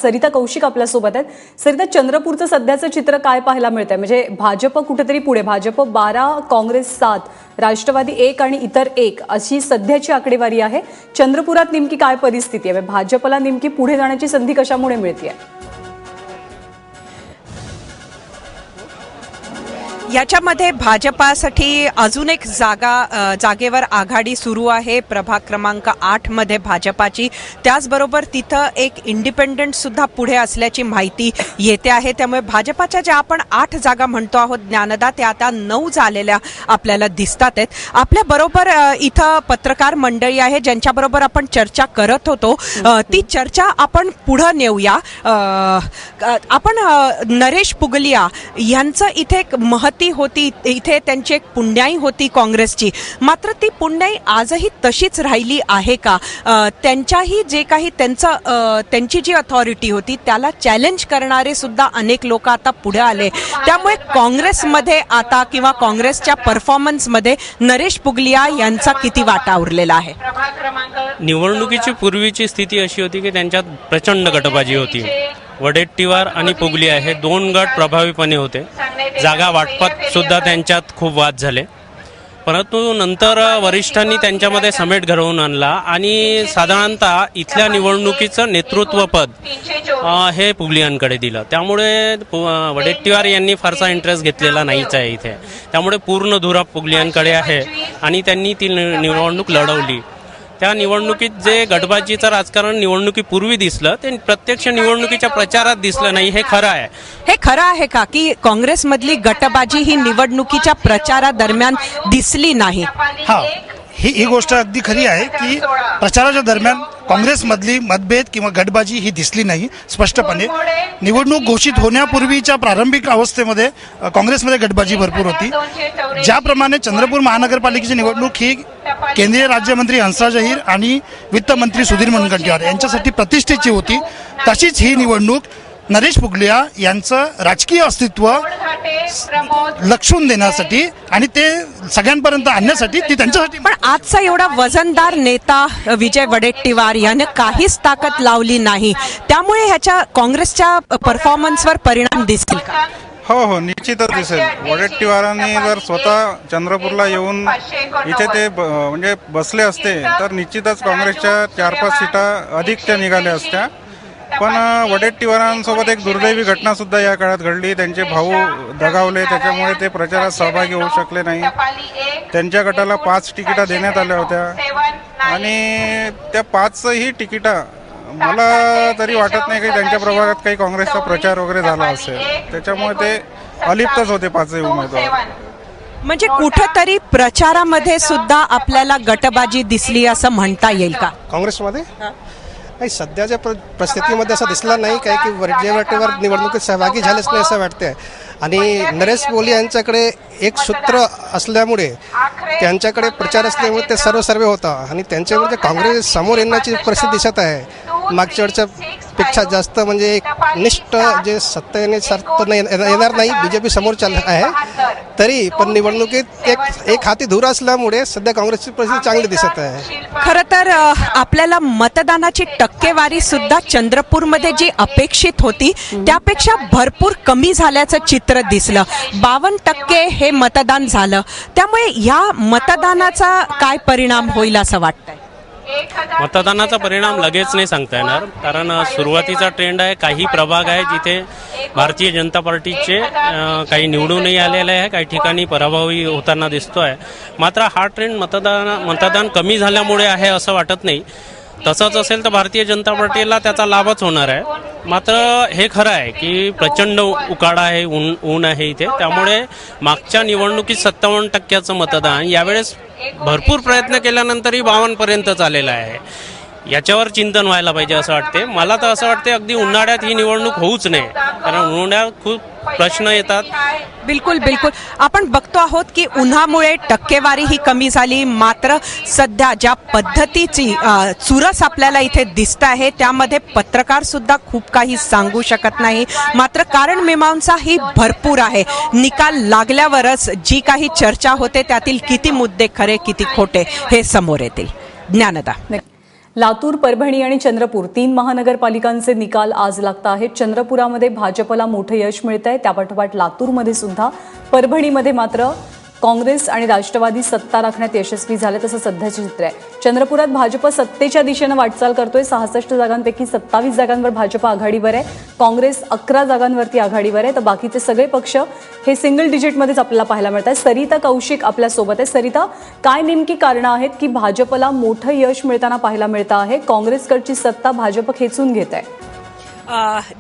सरिता कौशिक आपल्यासोबत आहेत. सरिता, चंद्रपूरचं सध्याचं चित्र काय पाहायला मिळतंय? म्हणजे भाजप कुठेतरी पुढे, भाजप 12, काँग्रेस 7, राष्ट्रवादी 1 आणि इतर 1 अशी सध्याची आकडेवारी आहे. चंद्रपुरात नेमकी काय परिस्थिती आहे? भाजपला नेमकी पुढे जाण्याची संधी कशामुळे मिळते? याच्यामध्ये भाजपासाठी अजून एक जागेवर आघाडी सुरू आहे. प्रभाग क्रमांक 8 मध्ये भाजपाची, त्याचबरोबर तिथं एक इंडिपेंडंट सुद्धा पुढे असल्याची माहिती येते आहे. त्यामुळे भाजपाच्या ज्या आपण 8 जागा म्हणतो आहोत ज्ञानदा, त्या आता 9 झालेल्या आपल्याला दिसतात आहेत. आपल्या बरोबर इथं पत्रकार मंडळी आहे ज्यांच्याबरोबर आपण चर्चा करत होतो. ती चर्चा आपण पुढे नेऊया. आपण नरेश पुगलिया यांचं इथे एक महती होती, इथे त्यांची एक पुण्याई होती काँग्रेसची, मात्र ती पुण्याई आजही तशीच राहिली आहे का? त्यांच्याही जे काही त्यांची जी अथॉरिटी होती त्याला चॅलेंज करणारे सुद्धा अनेक लोक आता पुढे आले. त्यामुळे काँग्रेसमध्ये आता किंवा काँग्रेसच्या परफॉर्मन्समध्ये नरेश पुगलिया यांचा किती वाटा उरलेला आहे? निवडणुकीची पूर्वीची स्थिती अशी होती की त्यांच्यात प्रचंड गटबाजी होती. वडेट्टीवार आणि पुगलिया हे 2 गट प्रभावीपणे होते. जागा वाटपात सुद्धा त्यांच्यात खूप वाद झाले, परंतु नंतर वरिष्ठांनी त्यांच्यामध्ये समेट घडवून आणला आणि साधारणतः इथल्या निवडणुकीचं नेतृत्वपद हे पुगलियांकडे दिलं. त्यामुळे वडेट्टीवार यांनी फारसा इंटरेस्ट घेतलेला नाहीच आहे इथे. त्यामुळे पूर्ण धुरा पुगलियांकडे आहे आणि त्यांनी ती निवडणूक लढवली. त्या निवडणुकीत जे गटबाजीचं राजकारण निवडणुकीपूर्वी दिसलं ते प्रत्यक्ष निवडणुकीच्या प्रचारात दिसलं नाही. हे खरं आहे. हे खरं आहे का की काँग्रेसमधली गटबाजी ही निवडणुकीच्या प्रचारादरम्यान दिसली नाही? हा, ही गोष्ट अगदी खरी आहे की प्रचाराच्या दरम्यान काँग्रेसमधली मतभेद किंवा गटबाजी ही दिसली नाही स्पष्टपणे. निवडणूक घोषित होण्यापूर्वीच्या प्रारंभिक अवस्थेमध्ये काँग्रेसमध्ये गटबाजी भरपूर होती. ज्याप्रमाणे चंद्रपूर महानगरपालिकेची निवडणूक ही केंद्रीय राज्यमंत्री हंसराज अहीर आणि वित्तमंत्री सुधीर मुनगंटीवार यांच्यासाठी प्रतिष्ठेची होती, तशीच ही निवडणूक नरेश पुगलिया यांचं राजकीय अस्तित्व लक्षून देण्यासाठी आणि ते सगळ्यांपर्यंत आणण्यासाठी ती त्यांच्यासाठी. पण आजचा एवढा वजनदार नेता विजय वडेट्टीवार याने काहीच ताकद लावली नाही, त्यामुळे ह्याच्या काँग्रेसच्या परफॉर्मन्सवर परिणाम दिसतील का? हो, निश्चितच दिसेल. वडेट्टीवारांनी जर स्वतः चंद्रपूरला येऊन इथे ते म्हणजे बसले असते तर निश्चितच काँग्रेसच्या 4-5 सीटा अधिक त्या निघाल्या असत्या. पण वडेट्टीवारांसोबत एक दुर्दैवी घटना सुद्धा या काळात घडली. त्यांचे भाऊ दगावले, त्याच्यामुळे ते प्रचारात सहभागी होऊ शकले नाही. त्यांच्या गटाला 5 तिकिटा देण्यात आल्या होत्या आणि त्या 5ही तिकिटा मला तरी वाटत नाही की त्यांच्या प्रभागात काही काँग्रेसचा प्रचार वगैरे झाला असेल. त्याच्यामुळे ते अलिप्तच होते 5ही उमेदवार. म्हणजे कुठेतरी प्रचारामध्ये सुद्धा आपल्याला गटबाजी दिसली असं म्हणता येईल का काँग्रेसमध्ये? नाही, सध्याच्या परिस्थितीमध्ये असं दिसलं नाही काय की विजय वडेट्टीवार निवडणुकीत सहभागी झालेच नाही असं वाटतंय. आणि नरेश पुगलिया यांच्याकडे एक सूत्र असल्यामुळे, त्यांच्याकडे प्रचार असल्यामुळे ते सर्वे होतं आणि त्यांच्यामुळे काँग्रेस समोर येण्याची परिस्थिती दिसत आहे. मागच्या वेळच्या पेक्षा जास्त म्हणजे एक निष्ठ जे सत्ता येणार नाही, बीजेपी समोर चाललं आहे. तरी पण निवडणुकीत एक हाती धूर असल्यामुळे सध्या काँग्रेसची परिस्थिती चांगली दिसत आहे. खरं तर आपल्याला मतदानाची टक्केवारी सुद्धा चंद्रपूरमध्ये जी अपेक्षित होती त्यापेक्षा भरपूर कमी झाल्याचं चित्र दिसलं. 52% हे मतदान झालं. त्यामुळे या मतदानाचा काय परिणाम होईल असं वाटतंय? मतदानाचा परिणाम लगेच नाही सांगता येणार, कारण सुरुवातीचा ट्रेंड आहे. काही प्रभाग आहे जिथे भारतीय जनता पार्टीचे काही निवडूनही आलेले आहे, काही ठिकाणी पराभवही होताना दिसतोय. मात्र हा ट्रेंड मतदान कमी झाल्यामुळे आहे असं वाटत नाही. तसंच असेल तर भारतीय जनता पार्टीला त्याचा लाभच होणार आहे. मात्र हे खरं आहे की प्रचंड उकाडा आहे, ऊन आहे इथे. त्यामुळे मागच्या निवडणुकीत 57% मतदान यावेळेस भरपूर प्रयत्न केल्यानंतरही 52 पर्यंत आलेलं आहे. याच्यावर चिंतन व्हायला पाहिजे असं वाटते. मला तर असं वाटते अगदी उन्हाळ्यात ही निवडणूक होऊच नये, कारण उन्हाळ्यात खूप प्रश्न येतात. बिलकुल आपण बघतो आहोत की उन्हामुळे टक्केवारी ही कमी झाली. मात्र सध्या ज्या पद्धतीची चुरस आपल्याला इथे दिसत आहे त्यामध्ये पत्रकार सुद्धा खूप काही सांगू शकत नाही. मात्र कारण मीमांसा ही भरपूर आहे. निकाल लागल्यावरच जी काही चर्चा होते त्यातील किती मुद्दे खरे किती खोटे हे समोर येतील. ज्ञानदा. लातूर, परभणी आणि चंद्रपूर 3 महानगरपालिकांचे निकाल आज लागत आहेत. चंद्रपुरामध्ये भाजपला मोठं यश मिळत आहे, त्यापाठोपाठ लातूरमध्ये सुद्धा. परभणीमध्ये मात्र काँग्रेस आणि राष्ट्रवादी सत्ता राखण्यात यशस्वी झाले, तसं सध्याचे चित्र आहे. चंद्रपुरात भाजप सत्तेच्या दिशेनं वाटचाल करतोय. 66 जागांपैकी 27 जागांवर भाजप आघाडीवर आहे. काँग्रेस 11 जागांवरती आघाडीवर आहे, तर बाकीचे सगळे पक्ष हे सिंगल डिजिटमध्येच आपल्याला पाहायला मिळत आहे. सरिता कौशिक आपल्यासोबत आहे. सरिता, काय नेमकी कारणं आहेत की भाजपला मोठं यश मिळताना पाहायला मिळतं आहे? काँग्रेसकडची सत्ता भाजप खेचून घेत आहे.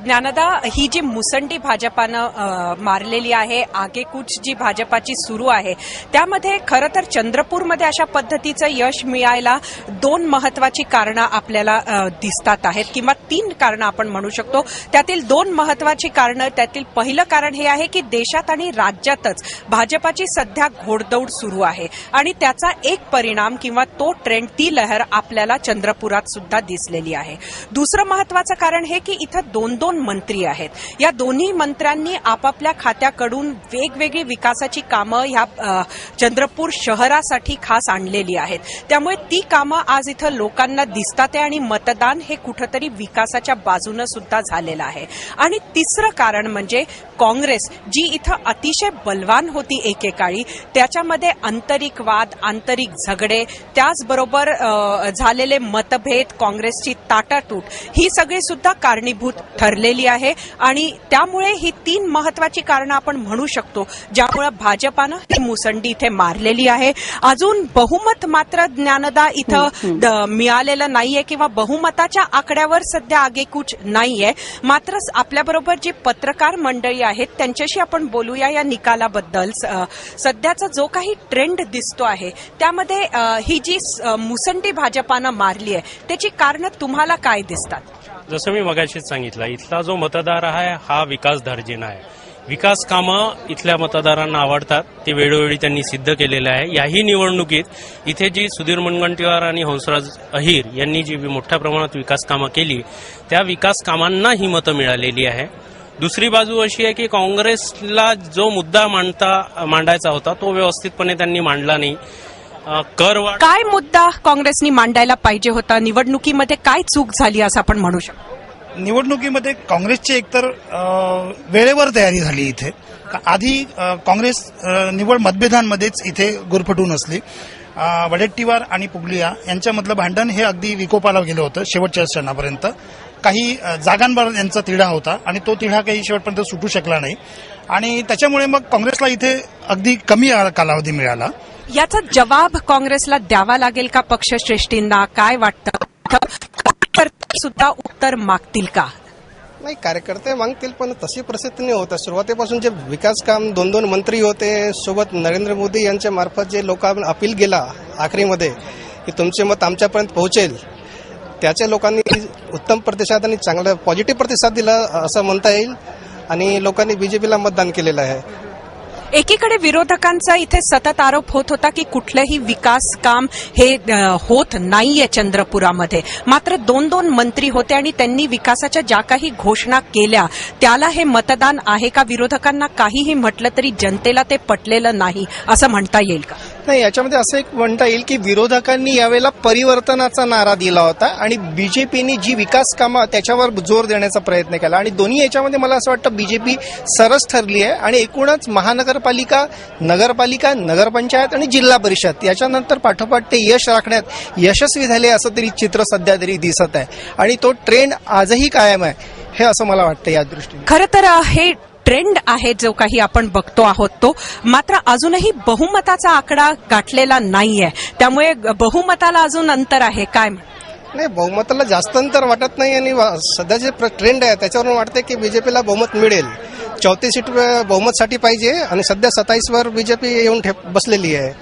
ज्ञानदा, ही जी मुसंडी भाजपानं मारलेली आहे, आगेकूच जी भाजपाची सुरू आहे, त्यामध्ये खरं तर चंद्रपूरमध्ये अशा पद्धतीचं यश मिळायला 2 महत्वाची कारणं आपल्याला दिसतात आहेत, किंवा 3 कारणं आपण म्हणू शकतो. त्यातील 2 महत्वाची कारणं, त्यातील पहिलं कारण हे आहे की देशात आणि राज्यातच भाजपाची सध्या घोडदौड सुरू आहे आणि त्याचा एक परिणाम किंवा तो ट्रेंड, ती लहर आपल्याला चंद्रपुरात सुद्धा दिसलेली आहे. दुसरं महत्वाचं कारण हे की 2 मंत्री आहेत. या दोन्ही मंत्र्यांनी आपापल्या खात्याकडून वेगवेगळी विकासाची कामं ह्या चंद्रपूर शहरासाठी खास आणलेली आहेत. त्यामुळे ती कामं आज इथं लोकांना दिसतात आहे आणि मतदान हे कुठंतरी विकासाच्या बाजूनं सुद्धा झालेलं आहे. आणि तिसरं कारण म्हणजे काँग्रेस, जी इथं अतिशय बलवान होती एकेकाळी, त्याच्यामध्ये आंतरिक वाद, आंतरिक झगडे, त्याचबरोबर झालेले मतभेद, काँग्रेसची ताटातूट, ही सगळी सुद्धा कारणीभूत ठरलेली आहे. आणि त्यामुळे ही 3 महत्वाची कारणं आपण म्हणू शकतो, ज्यामुळे भाजपानं ही मुसंडी इथे मारलेली आहे. अजून बहुमत मात्र ज्ञानदा इथं मिळालेलं नाहीये, किंवा बहुमताच्या आकड्यावर सध्या आगेकूच नाहीये. मात्र आपल्याबरोबर जी पत्रकार मंडळी आहेत त्यांच्याशी आपण बोलूया या निकालाबद्दल. सध्याचा जो काही ट्रेंड दिसतो आहे त्यामध्ये ही जी मुसंडी भाजपानं मारली आहे त्याची कारणं तुम्हाला काय दिसतात? जसं मी मगाशीच सांगितलं, इथला जो मतदार आहे हा विकास धार्जिना आहे. विकास कामं इथल्या मतदारांना आवडतात, ते वेळोवेळी त्यांनी सिद्ध केलेलं आहे. याही निवडणुकीत इथे जी सुधीर मुनगंटीवार आणि हंसराज अहिर यांनी जी मोठ्या प्रमाणात विकास कामं केली, त्या विकास कामांना ही मतं मिळालेली आहे. दुसरी बाजू अशी आहे की काँग्रेसला जो मुद्दा मांडायचा होता तो व्यवस्थितपणे त्यांनी मांडला नाही. करवाढ, काय मुद्दा काँग्रेसनी मांडायला पाहिजे होता? निवडणुकीमध्ये काय चूक झाली असं आपण म्हणू शकतो? निवडणुकीमध्ये काँग्रेसची एकतर वेळेवर तयारी झाली. इथे आधी काँग्रेस निवड मतभेदांमध्येच इथे गुरफटून असली. वडेट्टीवार आणि पुगलिया यांच्यामधलं भांडण हे अगदी विकोपाला गेलं होतं शेवटच्या क्षणापर्यंत. काही जागांवर यांचा तिढा होता आणि तो तिढा काही शेवटपर्यंत सुटू शकला नाही आणि त्याच्यामुळे मग काँग्रेसला इथे अगदी कमी कालावधी मिळाला. याचा जबाब काँग्रेसला द्यावा लागेल का पक्षश्रेष्ठींना? काय वाटतं? सुद्धा उत्तर मागतील का? नाही, कार्यकर्ते मागतील, पण तशी परिस्थिती नाही होत. सुरुवातीपासून जे विकास काम 2 मंत्री होते, सोबत नरेंद्र मोदी यांच्या मार्फत जे लोकांना अपील गेला आखरीमध्ये की तुमचे मत आमच्यापर्यंत पोहोचेल, त्याच्या लोकांनी उत्तम प्रतिसाद आणि चांगला पॉझिटिव्ह प्रतिसाद दिला असं म्हणता येईल आणि लोकांनी बीजेपीला मतदान केलेलं आहे. एकीकडे विरोधकांचा इथे सतत आरोप होत होता की कुठलंही विकास काम हे होत नाहीये चंद्रपुरामध्ये. मात्र 2 मंत्री होते आणि त्यांनी विकासाच्या ज्या काही घोषणा केल्या त्याला हे मतदान आहे का? विरोधकांना काहीही म्हटलं तरी जनतेला ते पटलेलं नाही असं म्हणता येईल का? नाही, याच्यामध्ये असं एक म्हणता येईल की विरोधकांनी यावेळेला परिवर्तनाचा नारा दिला होता आणि बीजेपीने जी विकास कामं त्याच्यावर जोर देण्याचा प्रयत्न केला आणि दोन्ही याच्यामध्ये मला असं वाटतं बीजेपी सरस ठरली आहे. आणि एकूणच महानगरपालिका, नगरपालिका, नगरपंचायत आणि जिल्हा परिषद याच्यानंतर पाठोपाठ ते यश राखण्यात यशस्वी झाले असं तरी चित्र सध्या तरी दिसत आहे आणि तो ट्रेंड आजही कायम आहे हे असं मला वाटतं. या दृष्टीने खरं तर हे ट्रेंड आहे जो काही आपण बघतो आहोत तो, मात्र अजूनही बहुमताचा आकडा गाठलेला नाहीये, त्यामुळे बहुमताला अजून अंतर आहे. काय नाही, बहुमताला जास्त अंतर वाटत नाही आणि सध्या जे ट्रेंड आहे त्याच्यावरून वाटते की बीजेपीला बहुमत मिळेल. 34 सीट बहुमतसाठी पाहिजे आणि सध्या 27 वर बीजेपी येऊन बसलेली आहे.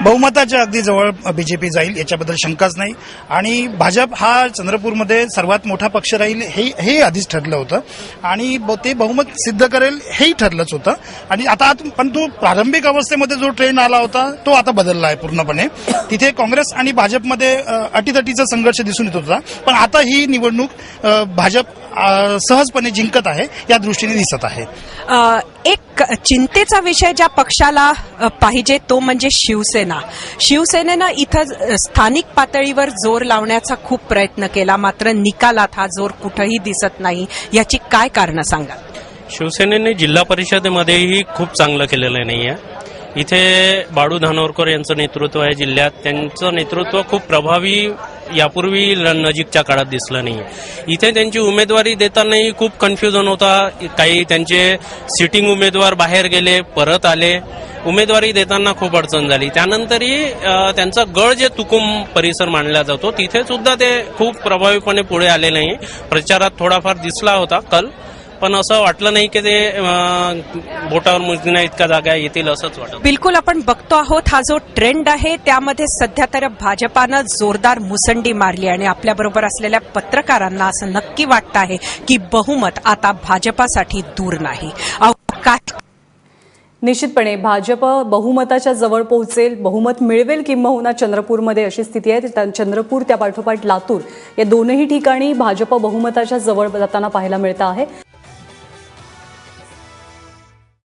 बहुमताच्या अगदी जवळ बीजेपी जाईल याच्याबद्दल शंकाच नाही. आणि भाजप हा चंद्रपूरमध्ये सर्वात मोठा पक्ष राहील हे आधीच ठरलं होतं आणि ते बहुमत सिद्ध करेल हेही ठरलंच होतं. आणि आता पण तो प्रारंभिक अवस्थेमध्ये जो ट्रेंड आला होता तो आता बदलला आहे पूर्णपणे. तिथे काँग्रेस आणि भाजपमध्ये अटीतटीचा संघर्ष दिसून येत होता, पण आता ही निवडणूक भाजप सहजपणे जिंकत आहे या दृष्टीने दिसत आहे. एक चिंतेचा विषय ज्या पक्षाला पाहिजे तो म्हणजे शिवसेना. शिवसेना. शिवसेनेनं इथं स्थानिक पातळीवर जोर लावण्याचा खूप प्रयत्न केला, मात्र निकालात हा जोर कुठंही दिसत नाही. याची काय कारणं सांगाल? शिवसेनेने जिल्हा परिषदेमध्येही खूप चांगलं केलेलं नाही आहे. इथे बाळू धानोरकर यांचं नेतृत्व आहे जिल्ह्यात. त्यांचं नेतृत्व खूप प्रभावी यापूर्वी नजीकच्या काळात दिसलं नाही. इथे त्यांची उमेदवारी देतानाही खूप कन्फ्युजन होता. काही त्यांचे सिटिंग उमेदवार बाहेर गेले, परत आले. उमेदवारी देताना खूप अडचण झाली. त्यानंतरही त्यांचा गड जे तुकुम परिसर मानला जातो तिथे सुद्धा ते खूप प्रभावीपणे पुढे आले नाही. प्रचारात थोडाफार दिसला होता कल, पण असं वाटलं नाही की ते बोटावर मोजण्या इतका जागा येतील असंच वाटत. बिलकुल आपण बघतो आहोत हा जो ट्रेंड आहे त्यामध्ये सध्या तर भाजपानं जोरदार मुसंडी मारली आणि आपल्याबरोबर असलेल्या पत्रकारांना असं नक्की वाटतं आहे की बहुमत आता भाजपासाठी दूर नाही. निश्चितपणे भाजप बहुमताच्या जवळ पोहोचेल, बहुमत मिळवेल किंबहुना चंद्रपूरमध्ये अशी स्थिती आहे. चंद्रपूर त्या पाठोपाठ लातूर या दोनही ठिकाणी भाजप बहुमताच्या जवळ जाताना पाहायला मिळतं आहे.